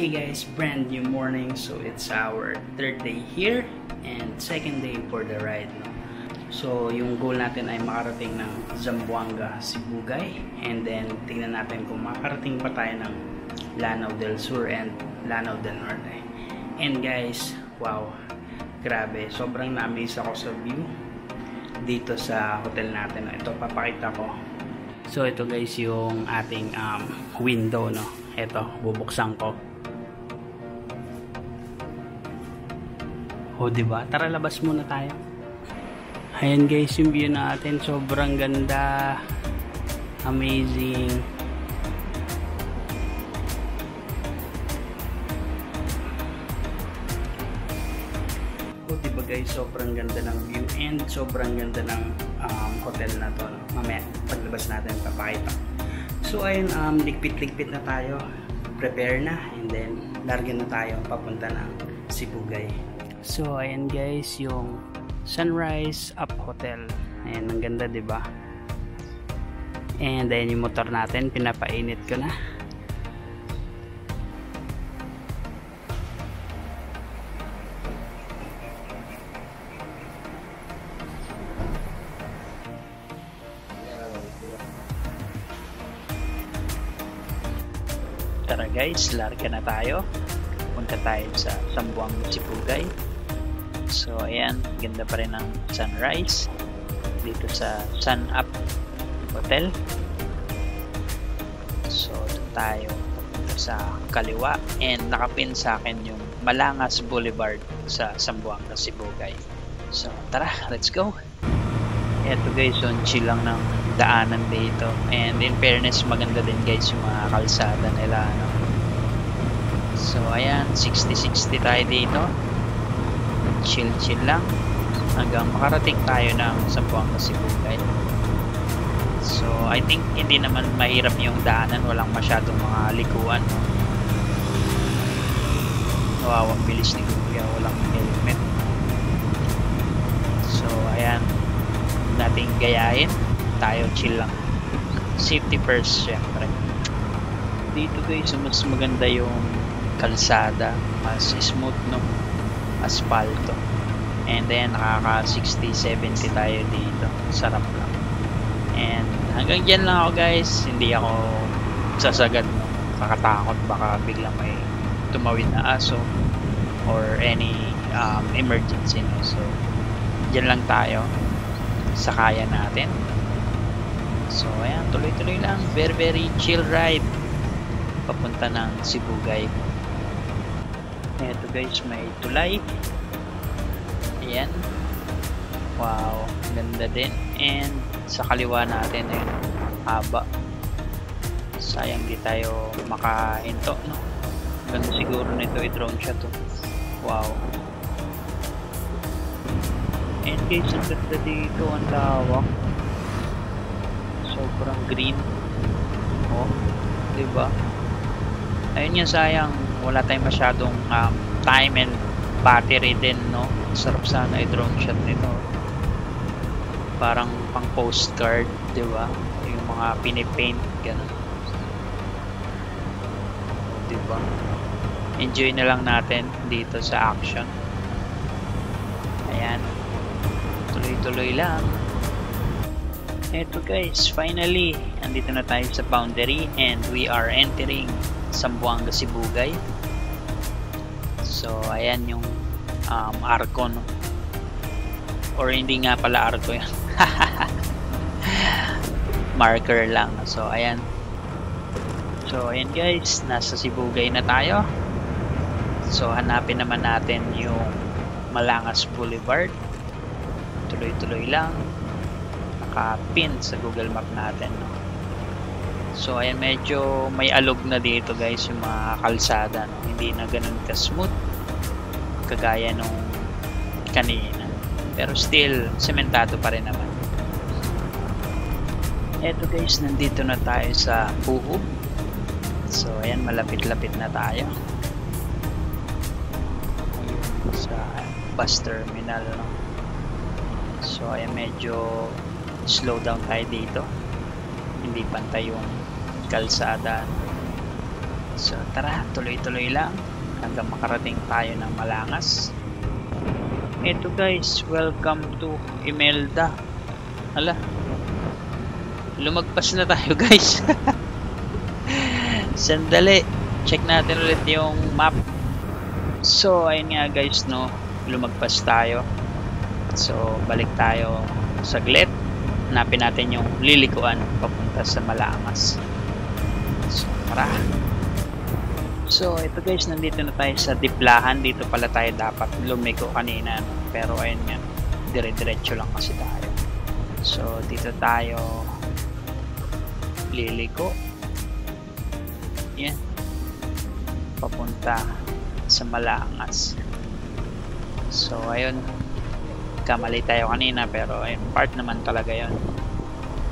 Hey guys, brand new morning. So it's our third day here and second day for the ride, no? So yung goal natin ay makarating ng Zamboanga, Sibugay, and then tingnan natin kung makarating pa tayo ng Lanao del Sur and Lanao del Norte. And guys, wow, grabe, sobrang na-amaze ako sa view dito sa hotel natin, no? Ito papakita ko. So ito guys yung ating window, no? Ito, bubuksan ko. O, diba? Tara, labas muna tayo. Ayan guys, yung view natin. Sobrang ganda. Amazing. O, diba guys? Sobrang ganda ng view and sobrang ganda ng hotel na to. Mamaya, paglabas natin, papakita. So, ayun, ligpit-ligpit na tayo. Prepare na. And then, largan na tayo papunta ng Sibugay. So, ayan guys, yung Sunrise Up Hotel. Ayan, ang ganda, diba? And ayan yung motor natin, pinapainit ko na. Tara guys, larga na tayo. Punta tayo sa Zamboanga, Sibugay. So ayan, ganda pa rin ng sunrise dito sa Sun Up Hotel. So doon tayo punta sa kaliwa and nakapin sa akin yung Malangas Boulevard sa Zamboanga, Sibugay. So tara, let's go. Eto guys, so chill lang ng daanan dito, and in fairness maganda din guys yung mga kalsada nila, no? So ayan, 60-60 tayo dito, chill lang hanggang makarating tayo ng Zamboanga, Sibugay. So I think hindi naman mahirap yung daanan, walang masyadong mga likuan, no? Wow, ang bilis ni Kuya, walang helmet. So ayan, nating gayahin tayo, chill lang, safety first syempre. Dito guys, mas maganda yung kalsada, mas smooth, no, asfalto, and then nakaka 60-70 tayo dito, sarap lang. And hanggang dyan lang ako guys, hindi ako sasagad, no? Kakatakot baka biglang may tumawid na aso or any emergency, no? So dyan lang tayo sa kaya natin. So ayan, tuloy-tuloy lang, very chill ride papunta ng Sibugay. Eto guys, may tulay. Ayan, wow, ganda din. And sa kaliwa natin ay haba, sayang di tayo makahinto, no? Ganda siguro nito, i-drone shot to. Wow. And guys, ang ganda dito, ang lawak, sobrang green. Oh, diba? Ayun yung sayang, wala tayong masyadong time and battery din, no? Sarap sana i-drone shot nito, parang pang postcard, diba? Yung mga pinipaint, gano'n, diba? Enjoy na lang natin dito sa action. Ayan, tuloy-tuloy lang. Eto guys, finally andito na tayo sa boundary and we are entering Zamboanga, Sibugay. So ayan yung arco, no? Or hindi nga pala arco yan. Marker lang. So ayan. So ayan guys, nasa Sibugay na tayo. So hanapin naman natin yung Malangas Boulevard. Tuloy-tuloy lang, nakapin sa Google Map natin, no? So ayan, medyo may alog na dito guys yung mga kalsada, no? Hindi na ganun ka-smooth kagaya nung kanina, pero still sementado pa rin naman. Eto guys, nandito na tayo sa Puhub. So ayan, malapit-lapit na tayo sa bus terminal, no? So ayan, medyo slow down tayo dito, hindi pantay yung kalsada. So tara, tuloy-tuloy lang hanggang makarating tayo ng Malangas. Ito guys, welcome to Imelda. Hala, lumagpas na tayo guys. Sandali, check natin ulit yung map. So ayun nga guys, no, lumagpas tayo. So balik tayo saglit, hanapin natin yung lilikuan papunta sa Malangas. So tara. So ito guys, nandito na tayo sa Diplahan. Dito pala tayo dapat lumiko kanina, no? Pero ayun nga, dire-diretso lang kasi tayo. So dito tayo liliko. Yan, papunta sa Malangas. So ayun, kamali tayo kanina pero ayun, part naman talaga yun.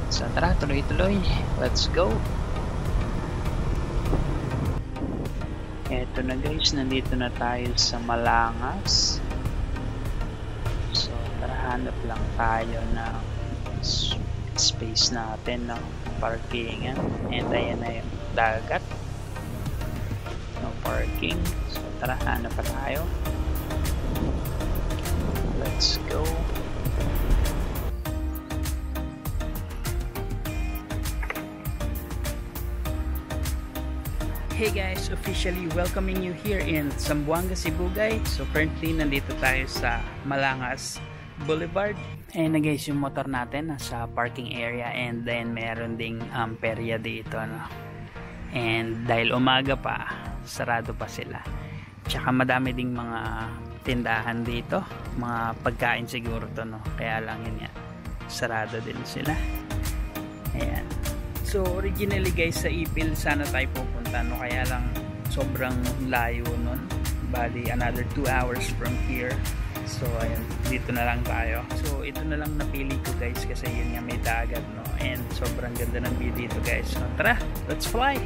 So tara, tuloy-tuloy, let's go. Eto na guys, nandito na tayo sa Malangas. So tara, hanap lang tayo ng space natin, no? Parkingan. And ayan na yung dagat, no parking. So tara, hanap pa tayo. Let's go. Hey guys, officially welcoming you here in Zamboanga, Cebu guys. So currently nandito tayo sa Malangas Boulevard. Ayan na guys yung motor natin nasa parking area, and then meron ding perya dito, no? And dahil umaga pa, sarado pa sila. Tsaka madami ding mga tindahan dito, mga pagkain siguro to, no? Kaya lang yun yan, sarado din sila. Ayan. So originally guys, sa Ipil sana tayo pupunta, no? Kaya lang sobrang layo nun. Bali another 2 hours from here. So ayun, dito na lang tayo. So ito na lang napili ko guys, kasi yun nga may dagat, no? And sobrang ganda ng view dito guys. So tara, let's fly!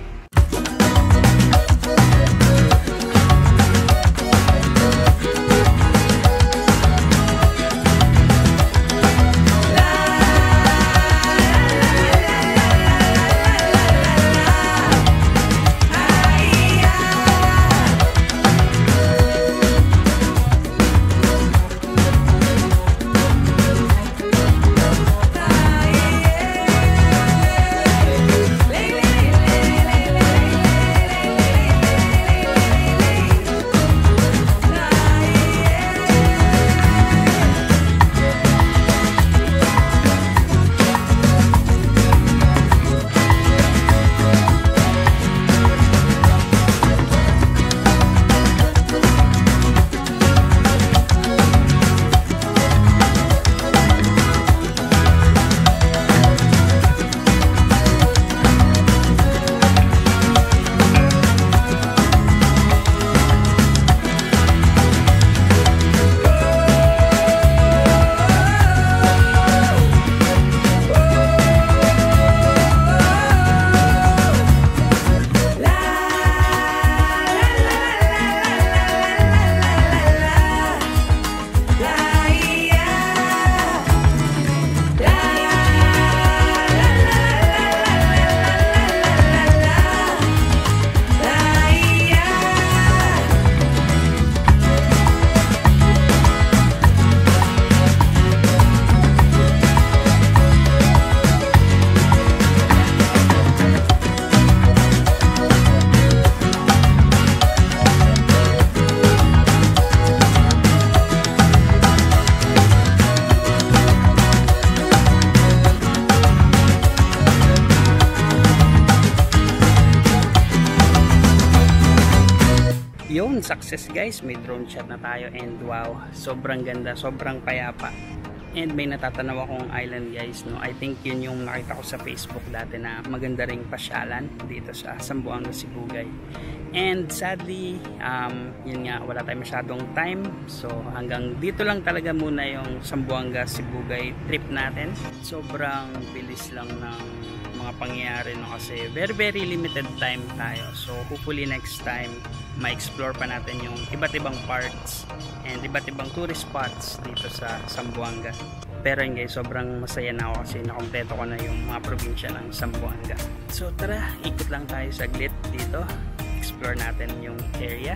Yun, success guys, may drone shot na tayo, and wow, sobrang ganda, sobrang payapa. And may natatanaw akong island guys, no? I think yun yung nakita ko sa Facebook dati na maganda ring pasyalan dito sa Zamboanga, Cebu guys. And sadly, yun nga, wala tayong masyadong time. So hanggang dito lang talaga muna yung Zamboanga, Cebu guys trip natin. Sobrang bilis lang ng mga pangyayari, no? Kasi very limited time tayo. So hopefully next time ma-explore pa natin yung iba't ibang parts and iba't ibang tourist spots dito sa Zamboanga. Pero yun guys, sobrang masaya na ako kasi nakompleto ko na yung mga probinsya ng Zamboanga. So tara, ikot lang tayo saglit dito explore natin yung area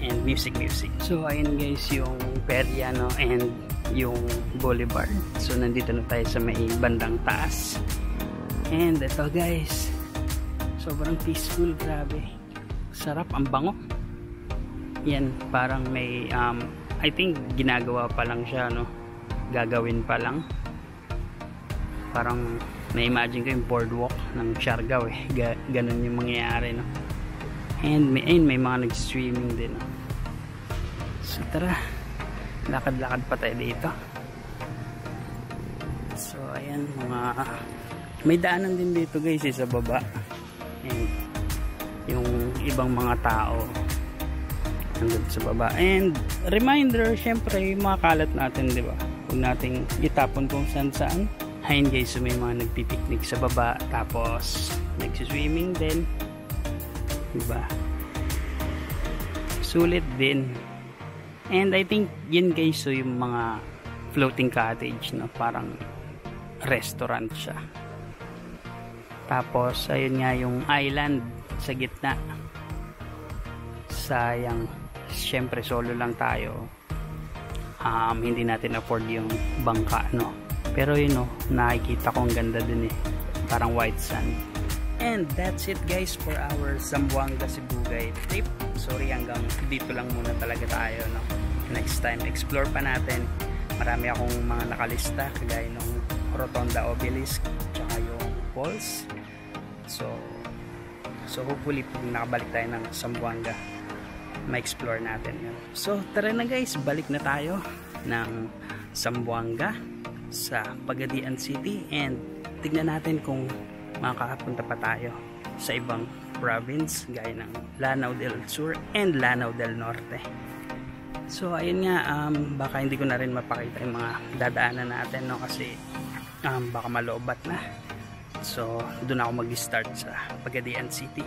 and music. So ayun guys yung perya, no, and yung boulevard. So nandito na tayo sa may bandang taas. And ito guys, sobrang peaceful, grabe. Sarap, ang bango. Yan, parang may I think ginagawa pa lang siya, no? Gagawin pa lang. Parang na-imagine ko yung boardwalk ng Siargao eh. Ganun yung mangyayari, no? And may mga nag-streaming din, no? So tara, lakad-lakad pa tayo dito. So ayan, may daanan din dito guys sa baba. And yung ibang mga tao nandun sa baba. And reminder, syempre mga kalat natin, di ba? Huwag nating itapon kung saan. Ayun guys, so may mga nagpipiknik sa baba, tapos nagsiswimming din, diba? Sulit din. And I think yun guys, so yung mga floating cottage, no? Parang restaurant siya. Tapos ayun nga yung island sa gitna. Sayang, syempre solo lang tayo. Hindi natin afford yung bangka, no? Pero yun, no, nakikita ko ang ganda din eh. Parang white sand. And that's it guys for our Zamboanga Sibugay trip. Sorry, hanggang dito lang muna talaga tayo, no? Next time, explore pa natin. Marami akong mga nakalista, kagaya ng Rotonda Obelisk, tsaka yung falls. So hopefully pag nakabalik tayo ng Zamboanga, ma-explore natin yun. So tara na guys, balik na tayo ng Zamboanga sa Pagadian City, and tignan natin kung makakapunta pa tayo sa ibang province gaya ng Lanao del Sur and Lanao del Norte. So ayun nga, baka hindi ko na rin mapakita yung mga dadaanan natin, no, kasi baka maloobat na. So doon ako mag-start sa Pagadian City.